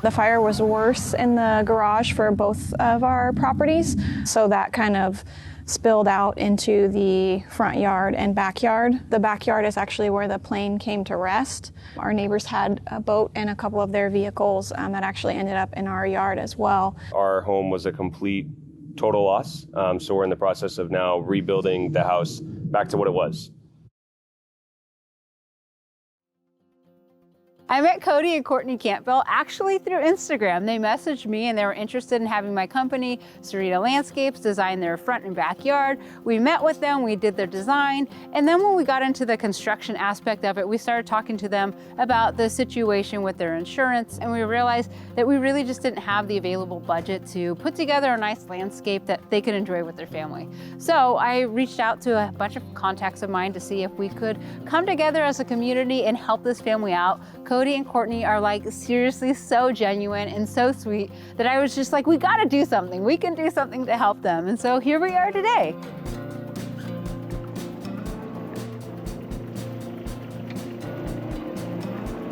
The fire was worse in the garage for both of our properties, so that kind of spilled out into the front yard and backyard. The backyard is actually where the plane came to rest. Our neighbors had a boat and a couple of their vehicles that actually ended up in our yard as well. Our home was a complete total loss, so we're in the process of now rebuilding the house back to what it was. I met Cody and Courtney Campbell actually through Instagram. They messaged me and they were interested in having my company, Sara Landscapes, design their front and backyard. We met with them, we did their design, and then when we got into the construction aspect of it, we started talking to them about the situation with their insurance, and we realized that we really just didn't have the available budget to put together a nice landscape that they could enjoy with their family. So I reached out to a bunch of contacts of mine to see if we could come together as a community and help this family out. Cody and Courtney are like seriously so genuine and so sweet that I was just like, we gotta do something. We can do something to help them. And so here we are today.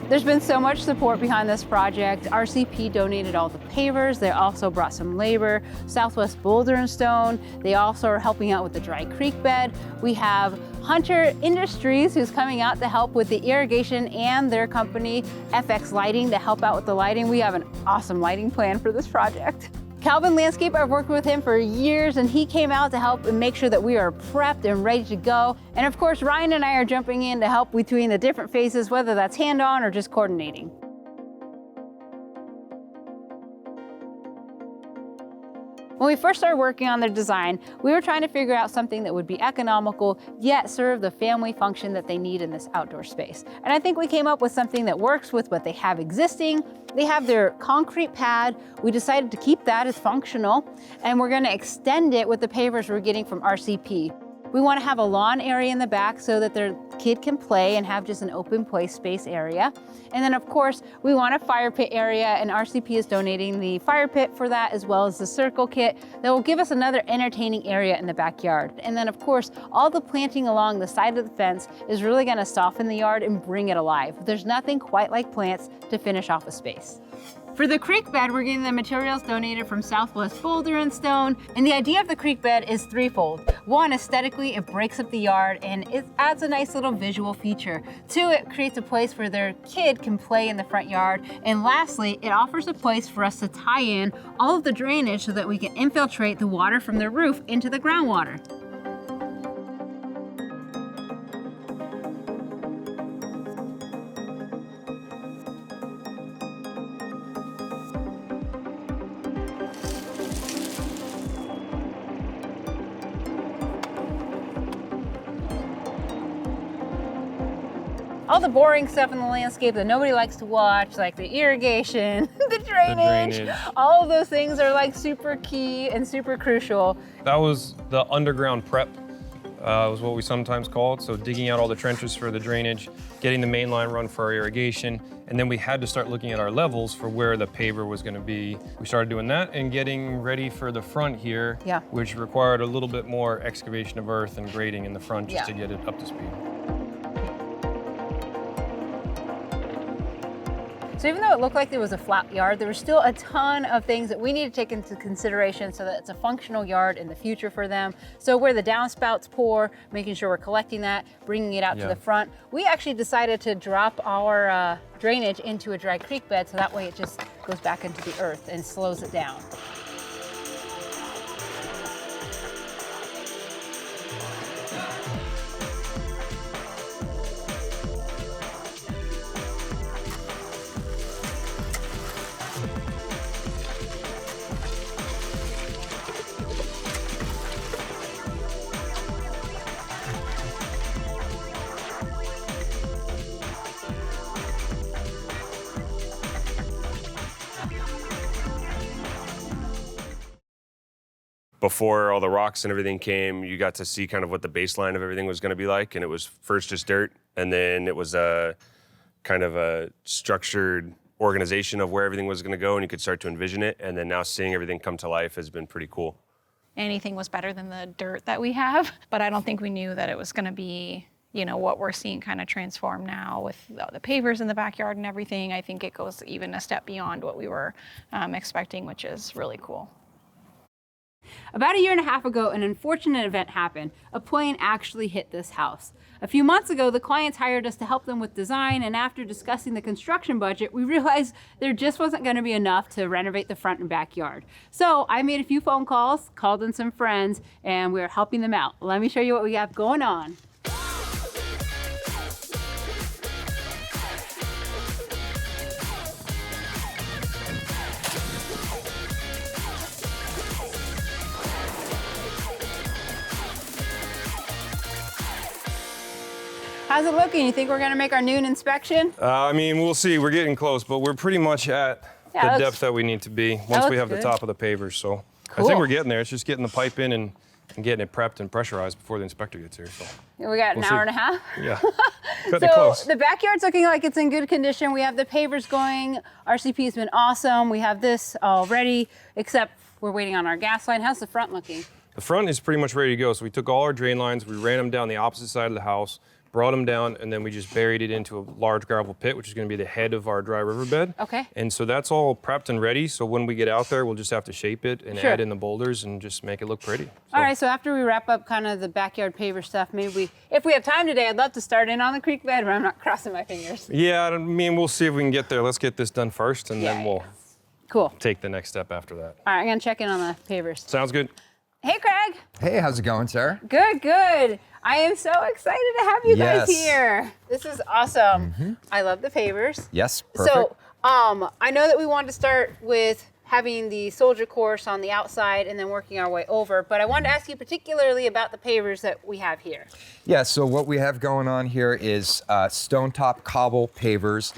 There's been so much support behind this project. RCP donated all the pavers. They also brought some labor. Southwest Boulder and Stone. They also are helping out with the dry creek bed. We have Hunter Industries who's coming out to help with the irrigation, and their company FX Lighting to help out with the lighting. We have an awesome lighting plan for this project. Calvin Landscape, I've worked with him for years, and he came out to help and make sure that we are prepped and ready to go. And of course, Ryan and I are jumping in to help between the different phases, whether that's hand-on or just coordinating. When we first started working on their design, we were trying to figure out something that would be economical, yet serve the family function that they need in this outdoor space. And I think we came up with something that works with what they have existing. They have their concrete pad. We decided to keep that as functional, and we're gonna extend it with the pavers we're getting from RCP. We want to have a lawn area in the back so that their kid can play and have just an open play space area. And then of course, we want a fire pit area, and RCP is donating the fire pit for that, as well as the circle kit that will give us another entertaining area in the backyard. And then of course, all the planting along the side of the fence is really going to soften the yard and bring it alive. There's nothing quite like plants to finish off a space. For the creek bed, we're getting the materials donated from Southwest Boulder and Stone. And the idea of the creek bed is threefold. One, aesthetically, it breaks up the yard and it adds a nice little visual feature. Two, it creates a place where their kid can play in the front yard. And lastly, it offers a place for us to tie in all of the drainage so that we can infiltrate the water from the roof into the groundwater. All the boring stuff in the landscape that nobody likes to watch, like the irrigation, the drainage, all of those things are like super key and super crucial. That was the underground prep, was what we sometimes called. So digging out all the trenches for the drainage, getting the main line run for our irrigation, and then we had to start looking at our levels for where the paver was gonna be. We started doing that and getting ready for the front here, which required a little bit more excavation of earth and grading in the front just to get it up to speed. So even though it looked like there was a flat yard, there was still a ton of things that we need to take into consideration so that it's a functional yard in the future for them. So where the downspouts pour, making sure we're collecting that, bringing it out to the front. We actually decided to drop our drainage into a dry creek bed, so that way it just goes back into the earth and slows it down. Before all the rocks and everything came, you got to see kind of what the baseline of everything was going to be like. And it was first just dirt, and then it was a kind of a structured organization of where everything was going to go, and you could start to envision it. And then now seeing everything come to life has been pretty cool. Anything was better than the dirt that we have, but I don't think we knew that it was going to be what we're seeing kind of transform now with the pavers in the backyard and everything. I think it goes even a step beyond what we were expecting, which is really cool. About a year and a half ago, an unfortunate event happened. A plane actually hit this house. A few months ago, the clients hired us to help them with design, and after discussing the construction budget, we realized there just wasn't going to be enough to renovate the front and backyard. So I made a few phone calls, called in some friends, and we're helping them out. Let me show you what we have going on. How's it looking? You think we're gonna make our noon inspection? I mean, we'll see. We're getting close, but we're pretty much at the depth that we need to be once we have the top of the pavers. So I think we're getting there. It's just getting the pipe in and getting it prepped and pressurized before the inspector gets here. So we got an hour and a half. Yeah. Cutting it close. The backyard's looking like it's in good condition. We have the pavers going. RCP's been awesome. We have this all ready, except we're waiting on our gas line. How's the front looking? The front is pretty much ready to go. So we took all our drain lines, we ran them down the opposite side of the house, brought them down, and then we just buried it into a large gravel pit, which is going to be the head of our dry riverbed. Okay. And so that's all prepped and ready. So when we get out there, we'll just have to shape it and add in the boulders and just make it look pretty. So. All right, so after we wrap up kind of the backyard paver stuff, maybe if we have time today, I'd love to start in on the creek bed, but I'm not crossing my fingers. Yeah, I mean, we'll see if we can get there. Let's get this done first, and then we'll take the next step after that. All right, I'm going to check in on the pavers. Sounds good. Hey, Craig. Hey, how's it going, Sarah? Good, good. I am so excited to have you guys here. This is awesome. I love the pavers. Yes, perfect. So I know that we wanted to start with having the soldier course on the outside and then working our way over, but I wanted to ask you particularly about the pavers that we have here. Yeah, so what we have going on here is stone top cobble pavers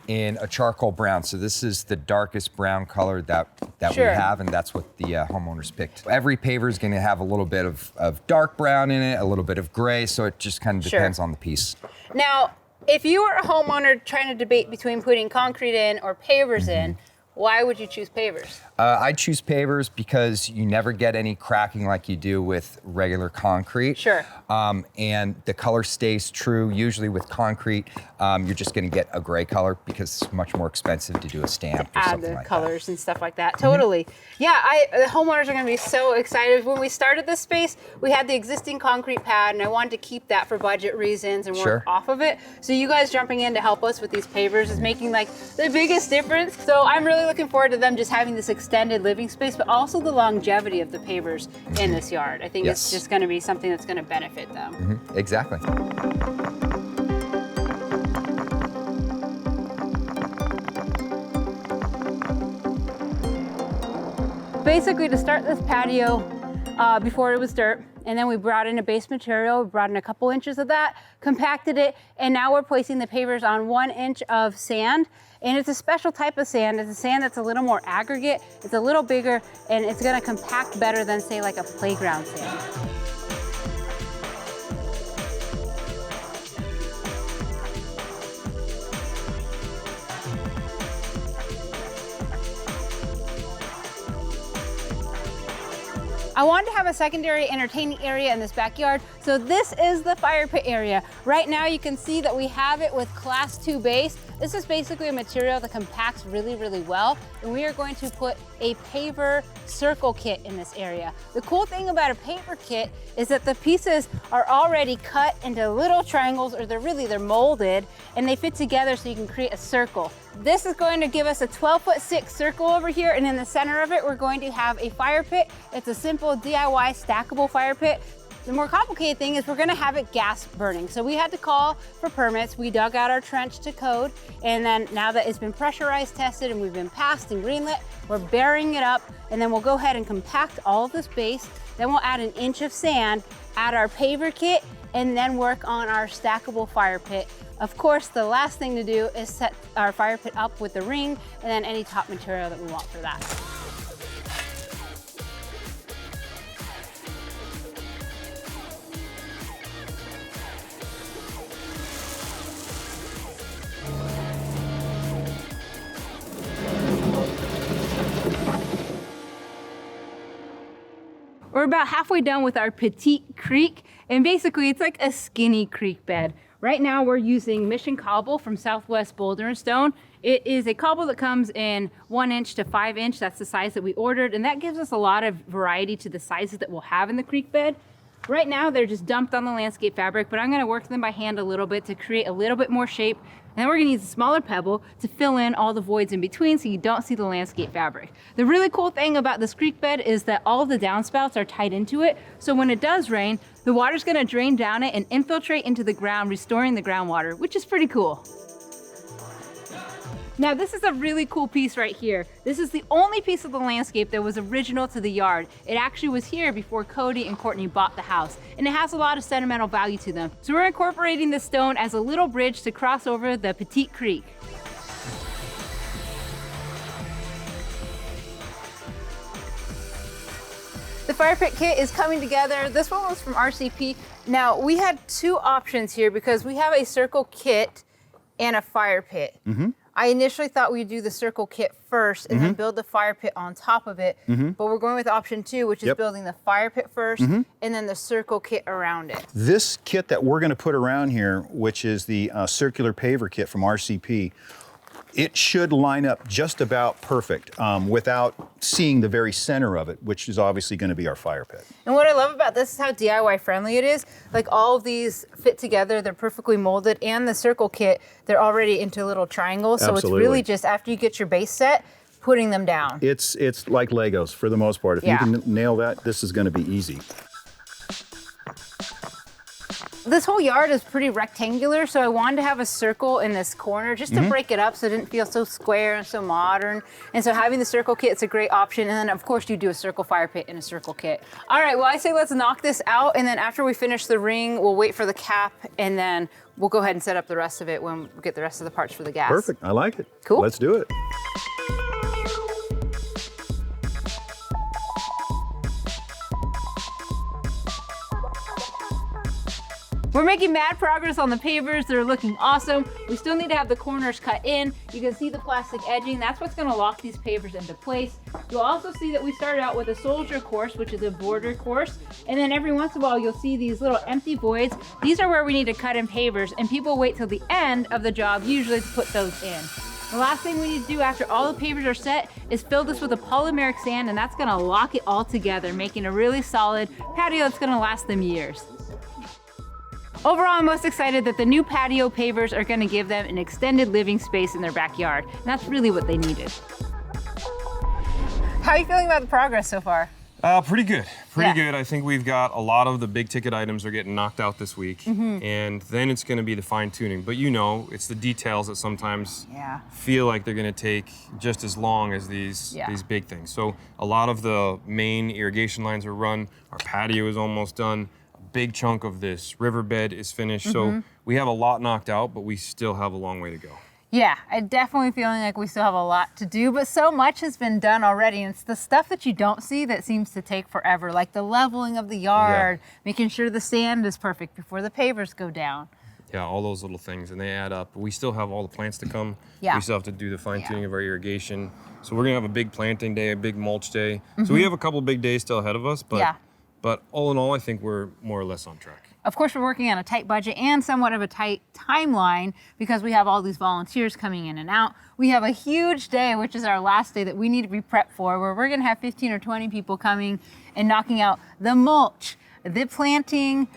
in a charcoal brown. So this is the darkest brown color that we have, and that's what the homeowners picked. Every paver is going to have a little bit of dark brown in it, a little bit of gray, so it just kind of depends on the piece. Now, if you were a homeowner trying to debate between putting concrete in or pavers in, why would you choose pavers? I choose pavers because you never get any cracking like you do with regular concrete. Sure. And the color stays true. Usually with concrete, you're just going to get a gray color because it's much more expensive to do a stamp or something like that. Add the colors and stuff like that. Totally. Yeah, the homeowners are going to be so excited. When we started this space, we had the existing concrete pad, and I wanted to keep that for budget reasons and work off of it. So you guys jumping in to help us with these pavers is making like the biggest difference. So I'm really looking forward to them just having this extended living space, but also the longevity of the pavers in this yard. I think it's just going to be something that's going to benefit them. Exactly. Basically, to start this patio, before it was dirt, and then we brought in a base material, we brought in a couple inches of that, compacted it, and now we're placing the pavers on 1 inch of sand. And it's a special type of sand. It's a sand that's a little more aggregate, it's a little bigger, and it's gonna compact better than, say, like a playground sand. I wanted to have a secondary entertaining area in this backyard, so this is the fire pit area. Right now you can see that we have it with class 2 base. This is basically a material that compacts really, really well, and we are going to put a paver circle kit in this area. The cool thing about a paver kit is that the pieces are already cut into little triangles, or they're molded, and they fit together so you can create a circle. This is going to give us a 12'6" circle over here, and in the center of it, we're going to have a fire pit. It's a simple DIY stackable fire pit. The more complicated thing is we're gonna have it gas burning. So we had to call for permits. We dug out our trench to code, and then now that it's been pressurized, tested, and we've been passed and greenlit, we're burying it up, and then we'll go ahead and compact all of this base. Then we'll add 1 inch of sand, add our paver kit, and then work on our stackable fire pit. Of course, the last thing to do is set our fire pit up with the ring and then any top material that we want for that. We're about halfway done with our petite creek, And basically it's like a skinny creek bed. Right now we're using Mission Cobble from Southwest Boulder and Stone. It is a cobble that comes in 1 inch to 5 inch. That's the size that we ordered. And that gives us a lot of variety to the sizes that we'll have in the creek bed. Right now they're just dumped on the landscape fabric, but I'm gonna work them by hand a little bit to create a little bit more shape. And then we're gonna use a smaller pebble to fill in all the voids in between so you don't see the landscape fabric. The really cool thing about this creek bed is that all of the downspouts are tied into it. So when it does rain, the water's gonna drain down it and infiltrate into the ground, restoring the groundwater, which is pretty cool. Now this is a really cool piece right here. This is the only piece of the landscape that was original to the yard. It actually was here before Cody and Courtney bought the house, and it has a lot of sentimental value to them. So we're incorporating this stone as a little bridge to cross over the Petite Creek. The fire pit kit is coming together. This one was from RCP. Now we had two options here because we have a circle kit and a fire pit. I initially thought we'd do the circle kit first and then build the fire pit on top of it. But we're going with option 2, which is building the fire pit first and then the circle kit around it. This kit that we're going to put around here, which is the circular paver kit from RCP, it should line up just about perfect without seeing the very center of it, which is obviously going to be our fire pit. And what I love about this is how DIY friendly it is. Like all of these fit together, they're perfectly molded, and the circle kit, they're already into little triangles. So Absolutely. It's really just after you get your base set, putting them down. It's like Legos for the most part. If you can nail that, this is going to be easy. This whole yard is pretty rectangular, so I wanted to have a circle in this corner just to break it up so it didn't feel so square and so modern. And so having the circle kit is a great option. And then of course you do a circle fire pit in a circle kit. All right, well I say let's knock this out, and then after we finish the ring, we'll wait for the cap, and then we'll go ahead and set up the rest of it when we get the rest of the parts for the gas. Perfect, I like it. Cool. Let's do it. We're making mad progress on the pavers. They're looking awesome. We still need to have the corners cut in. You can see the plastic edging. That's what's gonna lock these pavers into place. You'll also see that we started out with a soldier course, which is a border course. And then every once in a while, you'll see these little empty voids. These are where we need to cut in pavers, and people wait till the end of the job usually to put those in. The last thing we need to do after all the pavers are set is fill this with a polymeric sand, and that's gonna lock it all together, making a really solid patio that's gonna last them years. Overall, I'm most excited that the new patio pavers are gonna give them an extended living space in their backyard. And that's really what they needed. How are you feeling about the progress so far? Pretty good, pretty good. I think we've got a lot of the big ticket items are getting knocked out this week. And then it's gonna be the fine tuning. But you know, it's the details that sometimes feel like they're gonna take just as long as these big things. So a lot of the main irrigation lines are run. Our patio is almost done. Big chunk of this riverbed is finished. So we have a lot knocked out, but we still have a long way to go. Yeah, I'm definitely feeling like we still have a lot to do, but so much has been done already. And it's the stuff that you don't see that seems to take forever, like the leveling of the yard, making sure the sand is perfect before the pavers go down. Yeah, all those little things, and they add up. We still have all the plants to come. We still have to do the fine tuning of our irrigation. So we're gonna have a big planting day, a big mulch day. So we have a couple big days still ahead of us, but all in all, I think we're more or less on track. Of course, we're working on a tight budget and somewhat of a tight timeline because we have all these volunteers coming in and out. We have a huge day, which is our last day that we need to be prepped for, where we're gonna have 15 or 20 people coming and knocking out the mulch, the planting,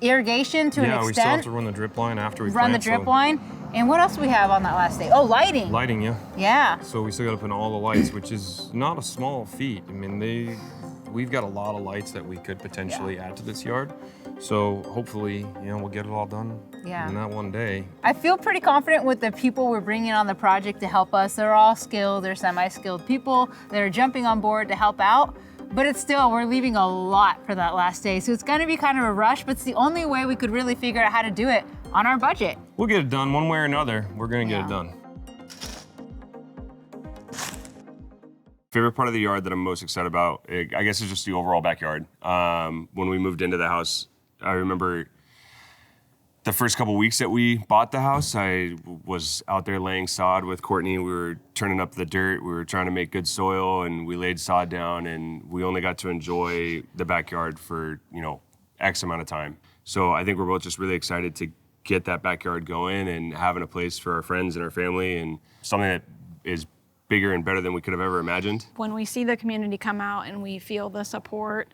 irrigation to an extent. Yeah, we still have to run the drip line after we run the drip line. And what else do we have on that last day? Oh, lighting. Lighting, Yeah. So we still got to put in all the lights, which is not a small feat. I mean, we've got a lot of lights that we could potentially add to this yard. So hopefully, we'll get it all done in that one day. I feel pretty confident with the people we're bringing on the project to help us. They're all skilled, they're semi-skilled people that are jumping on board to help out. But it's still, we're leaving a lot for that last day. So it's gonna be kind of a rush, but it's the only way we could really figure out how to do it on our budget. We'll get it done one way or another. We're gonna get it done. Favorite part of the yard that I'm most excited about, I guess, is just the overall backyard. When we moved into the house, I remember the first couple weeks that we bought the house, I was out there laying sod with Courtney. We were turning up the dirt. We were trying to make good soil, and we laid sod down, and we only got to enjoy the backyard for, X amount of time. So I think we're both just really excited to get that backyard going and having a place for our friends and our family, and something that is bigger and better than we could have ever imagined. When we see the community come out and we feel the support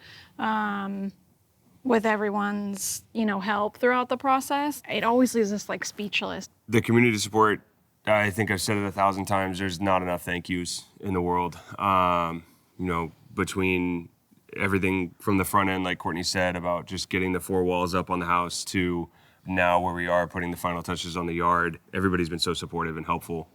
with everyone's, help throughout the process, it always leaves us like speechless. The community support, I think I've said it 1,000 times, there's not enough thank yous in the world. Between everything from the front end, like Courtney said, about just getting the 4 walls up on the house, to now where we are putting the final touches on the yard. Everybody's been so supportive and helpful.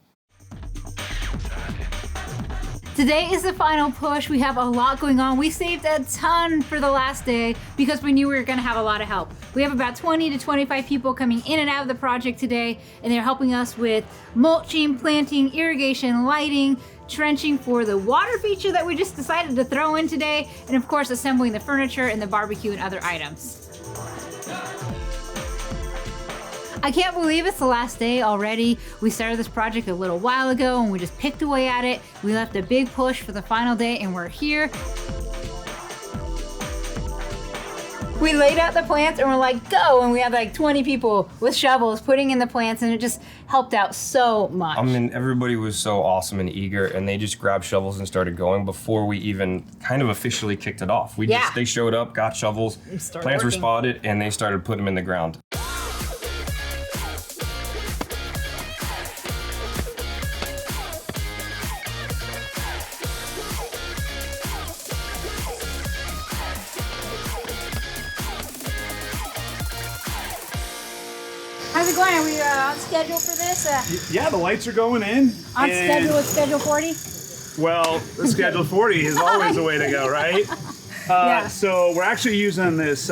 Today is the final push. We have a lot going on. We saved a ton for the last day because we knew we were gonna have a lot of help. We have about 20 to 25 people coming in and out of the project today, and they're helping us with mulching, planting, irrigation, lighting, trenching for the water feature that we just decided to throw in today, and of course assembling the furniture and the barbecue and other items. I can't believe it's the last day already. We started this project a little while ago and we just picked away at it. We left a big push for the final day and we're here. We laid out the plants and we're like, go! And we had like 20 people with shovels putting in the plants, and it just helped out so much. I mean, everybody was so awesome and eager, and they just grabbed shovels and started going before we even kind of officially kicked it off. They showed up, got shovels, plants were spotted, and they started putting them in the ground. How's it going? Are we on schedule for this? Yeah, the lights are going in. On schedule with Schedule 40? Well, the Schedule 40 is always the way to go, right? Yeah. So we're actually using this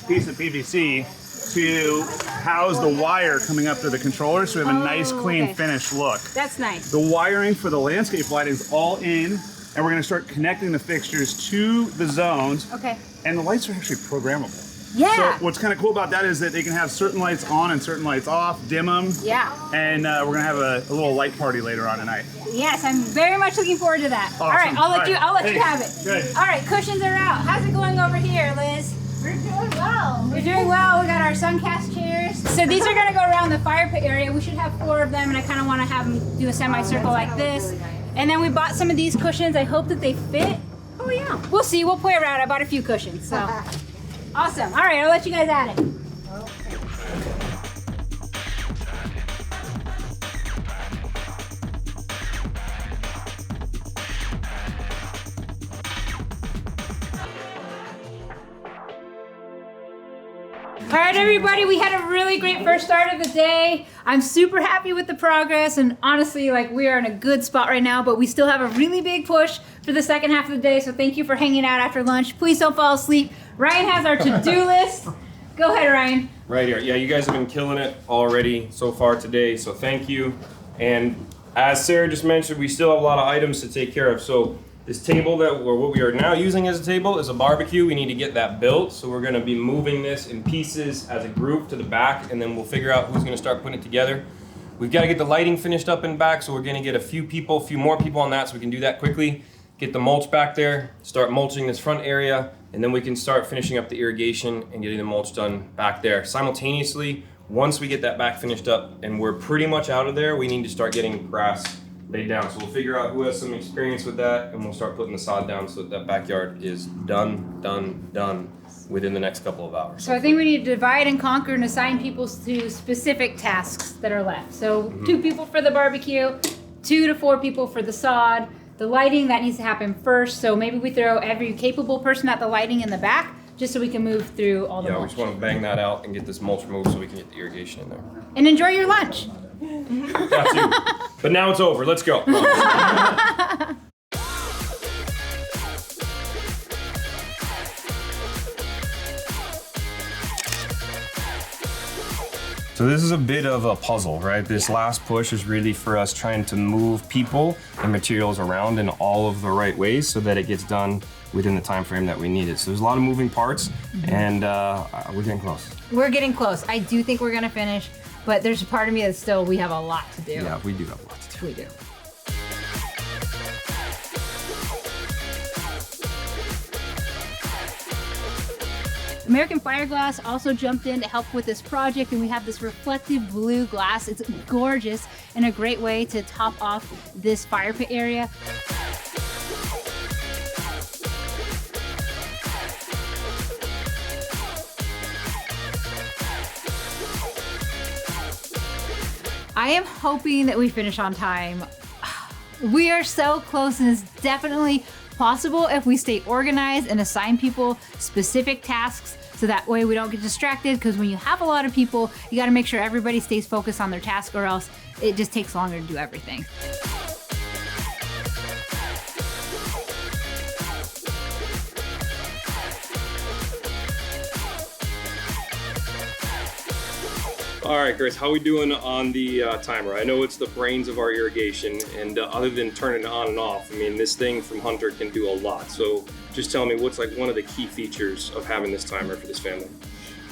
piece of PVC to house the wire coming up to the controller, so we have a nice, clean, finished look. That's nice. The wiring for the landscape lighting is all in, and we're going to start connecting the fixtures to the zones. Okay. And the lights are actually programmable. Yeah. So what's kind of cool about that is that they can have certain lights on and certain lights off, dim them. Yeah. And we're gonna have a little light party later on tonight. Yes, I'm very much looking forward to that. Awesome. All right, I'll let you have it. Good. All right, cushions are out. How's it going over here, Liz? We're doing well. We're doing well. We got our suncast chairs. So these are gonna go around the fire pit area. We should have 4 of them, and I kind of want to have them do a semicircle like this. And then we bought some of these cushions. I hope that they fit. Oh yeah. We'll see. We'll play around. I bought a few cushions. So. Awesome. All right, I'll let you guys at it. All right, everybody, we had a really great first start of the day. I'm super happy with the progress, and honestly, we are in a good spot right now, but we still have a really big push for the second half of the day, so thank you for hanging out after lunch. Please don't fall asleep. Ryan has our to-do list. Go ahead, Ryan. Right here. Yeah, you guys have been killing it already so far today, so thank you. And as Sarah just mentioned, we still have a lot of items to take care of. So this table what we are now using as a table is a barbecue. We need to get that built, so we're gonna be moving this in pieces as a group to the back, and then we'll figure out who's gonna start putting it together. We've got to get the lighting finished up in back, so we're gonna get a few more people on that, so we can do that quickly. Get the mulch back there, start mulching this front area, and then we can start finishing up the irrigation and getting the mulch done back there. Simultaneously, once we get that back finished up and we're pretty much out of there, we need to start getting grass laid down. So we'll figure out who has some experience with that, and we'll start putting the sod down so that backyard is done within the next couple of hours. So I think we need to divide and conquer and assign people to specific tasks that are left. So 2 people for the barbecue, 2 to 4 people for the sod. The lighting, that needs to happen first, so maybe we throw every capable person at the lighting in the back, just so we can move through all the mulch. We just want to bang that out and get this mulch removed so we can get the irrigation in there. And enjoy your lunch. Got to. But now it's over. Let's go. So this is a bit of a puzzle, right? This last push is really for us trying to move people and materials around in all of the right ways so that it gets done within the time frame that we need it. So there's a lot of moving parts, and we're getting close. We're getting close. I do think we're gonna finish, but there's a part of me that still, we have a lot to do. Yeah, we do have a lot to do. We do. American Fiberglass also jumped in to help with this project, and we have this reflective blue glass. It's gorgeous and a great way to top off this fire pit area. I am hoping that we finish on time. We are so close, and it's definitely possible if we stay organized and assign people specific tasks, so that way we don't get distracted, because when you have a lot of people, you gotta make sure everybody stays focused on their task, or else it just takes longer to do everything. All right, Chris, how we doing on the timer? I know it's the brains of our irrigation, and other than turning it on and off, I mean, this thing from Hunter can do a lot. So just tell me, what's like one of the key features of having this timer for this family?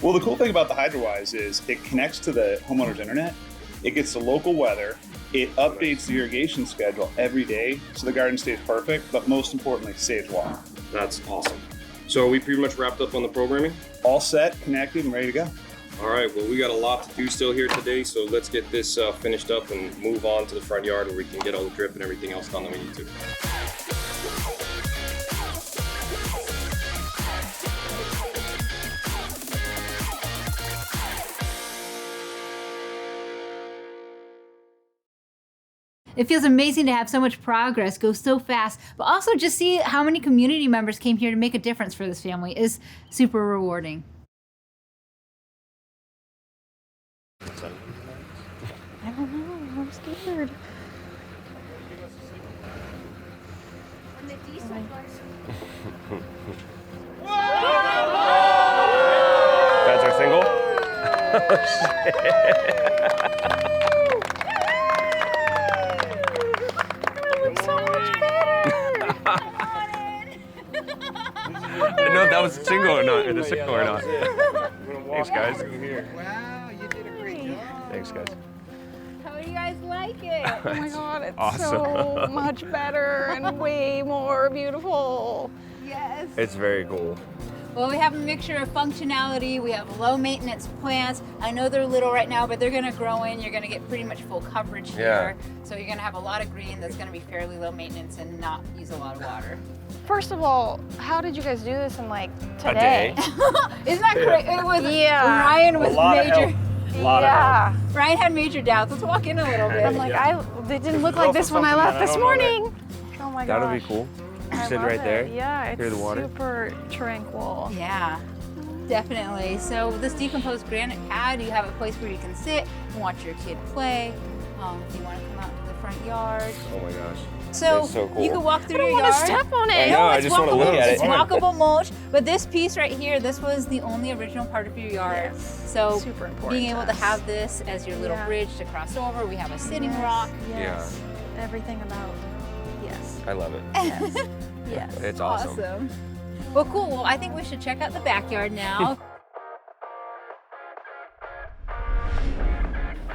Well, the cool thing about the HydroWise is it connects to the homeowner's internet. It gets the local weather. It updates the irrigation schedule every day, so the garden stays perfect, but most importantly, saves water. That's awesome. So are we pretty much wrapped up on the programming? All set, connected, and ready to go. All right, well, we got a lot to do still here today, so let's get this finished up and move on to the front yard where we can get all the drip and everything else done that we need to. It feels amazing to have so much progress go so fast, but also just see how many community members came here to make a difference for this family is super rewarding. I don't know. I'm scared. That's our single? So much better. I didn't know if that was a single or not, Thanks, guys. Wow, you did a great job. Thanks, guys. How do you guys like it? Oh my God, it's Awesome. so much better and way more beautiful. Yes. It's very cool. Well, we have a mixture of functionality. We have low maintenance plants. I know they're little right now, but they're gonna grow in. You're gonna get pretty much full coverage here. So you're gonna have a lot of green that's gonna be fairly low maintenance and not use a lot of water. First of all, how did you guys do this in like A today? day. Isn't that great? It was, Yeah. Ryan was A lot of major. help. A lot of help. Ryan had major doubts. Let's walk in a little bit. I'm like, they didn't look like this when I left this morning. Oh my God. That'll be cool. I Sit love right it. there. Yeah, it's Hear the water. super tranquil. Yeah, definitely. So this decomposed granite pad, you have a place where you can sit and watch your kid play. If you want to come out to the front yard. Oh my gosh. So, That's so cool. you can walk through I don't your want yard. to step on I it. know, I it's just wanna look walkable. at it. It's walkable mulch, but this piece right here, this was the only original part of your yard. Yes. So Super important being able to us. have this as your little Yeah. bridge to cross over. We have a sitting Yes, rock. Yes. Everything about. Yes. I love it. Yes. Yes. It's awesome. Well, cool. Well, I think we should check out the backyard now.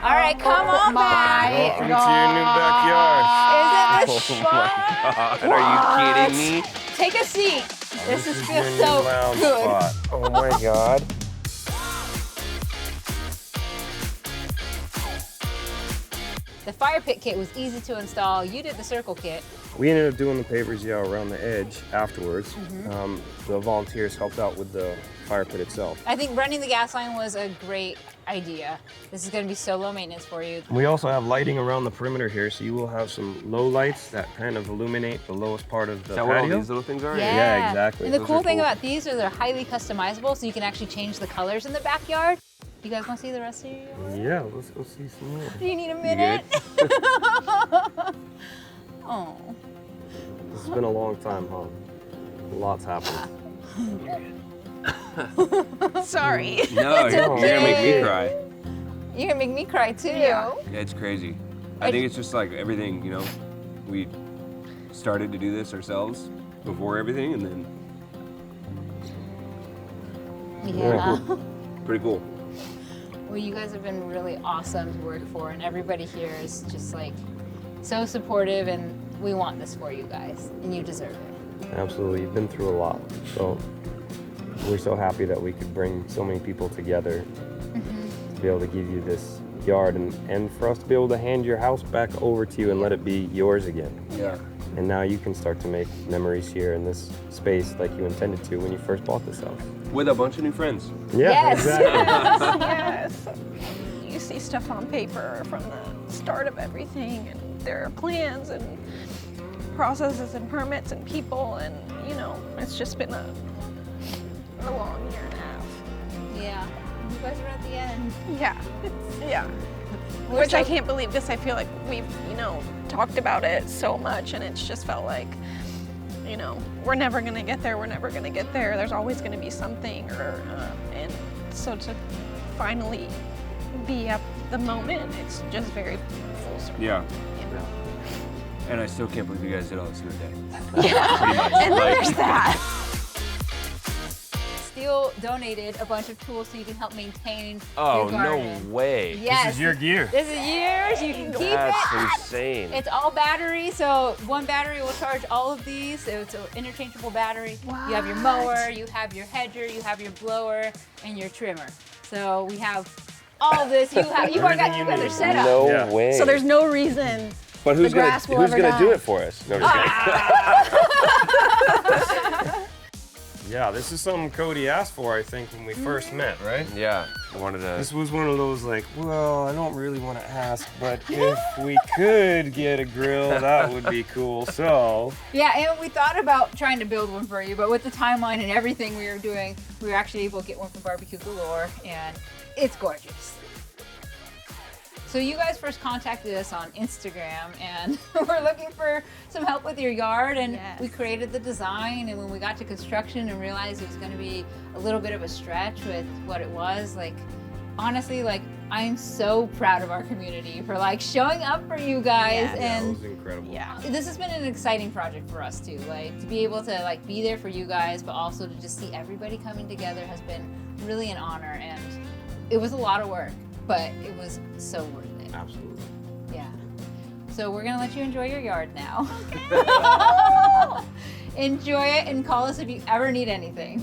All right, come on back. Welcome to your new backyard. Isn't this Oh my fun? God, are you kidding me? Take a seat. This is Your feels new so lounge good. spot. Oh my God. The fire pit kit was easy to install. You did the circle kit. We ended up doing the pavers, around the edge afterwards. The volunteers helped out with the fire pit itself. I think running the gas line was a great idea. This is going to be so low maintenance for you. We also have lighting around the perimeter here, so you will have some low lights that kind of illuminate the lowest part of the Is that what all patio. these little things are? Yeah, exactly. And the Those cool are thing cool. about these is they're highly customizable, so you can actually change the colors in the backyard. You guys want to see the rest of your yard? Yeah, let's go see some more. Do you need a minute? Oh. It's been a long time, huh? Lots happened. Sorry. No, you're gonna make me okay. cry. You can make me cry too. Yeah. Yeah, it's crazy. I think it's just like everything, we started to do this ourselves before everything, and then Yeah. pretty cool. Well, you guys have been really awesome to work for, and everybody here is just like so supportive, and we want this for you guys, and you deserve it. Absolutely, you've been through a lot. So we're so happy that we could bring so many people together to be able to give you this yard and for us to be able to hand your house back over to you and let it be yours again. Yeah. And now you can start to make memories here in this space like you intended to when you first bought this house. With a bunch of new friends. Yeah, Yes. exactly. Yes. You see stuff on paper from the start of everything, and there are plans and processes and permits and people, and you know, it's just been a long year and a half. Yeah. You guys are at the end. Yeah, yeah. Which I can't believe, because I feel like we've, you know, talked about it so much, and it's just felt like, you know, we're never gonna get there. We're never gonna get there. There's always gonna be something, and so to finally be at the moment, it's just very full circle. Yeah. You know? And I still can't believe you guys did all this in a day. Yeah. Pretty much. And then there's that. STIHL donated a bunch of tools so you can help maintain Oh, your garden. no way. Yes. This is your gear. This is yours. You can keep That's it. insane. It's all battery, so one battery will charge all of these. So it's an interchangeable battery. You have your mower, you have your hedger, you have your blower, and your trimmer. So we have all this. You got you guys are set up. No Yeah. way. So there's no reason but who's the grass will ever die. do it for us? No, just kidding. Yeah, this is something Cody asked for, I think, when we first met, right? Yeah. I wanted to. This was one of those like, well, I don't really want to ask, but if we could get a grill, that would be cool. So Yeah, and we thought about trying to build one for you, but with the timeline and everything we were doing, we were actually able to get one from Barbecue Galore, and it's gorgeous. So you guys first contacted us on Instagram, and we're looking for some help with your yard, and we created the design, and when we got to construction and realized it was going to be a little bit of a stretch with what it was, like, honestly, like, I'm so proud of our community for like showing up for you guys, and that was incredible. Yeah. this has been an exciting project for us too, like to be able to like be there for you guys, but also to just see everybody coming together has been really an honor, and it was a lot of work, but it was so worth it. Absolutely. Yeah. So we're gonna let you enjoy your yard now. Enjoy it and call us if you ever need anything.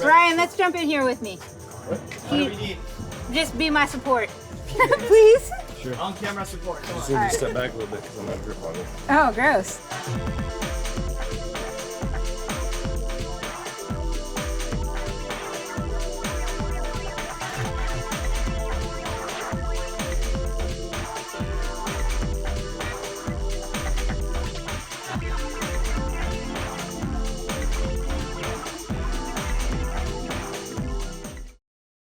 Ryan, let's jump in here with me. Just be my support. Please? On camera support. Come on. Just need to step back a little bit because I'm not grip on it. Oh, gross.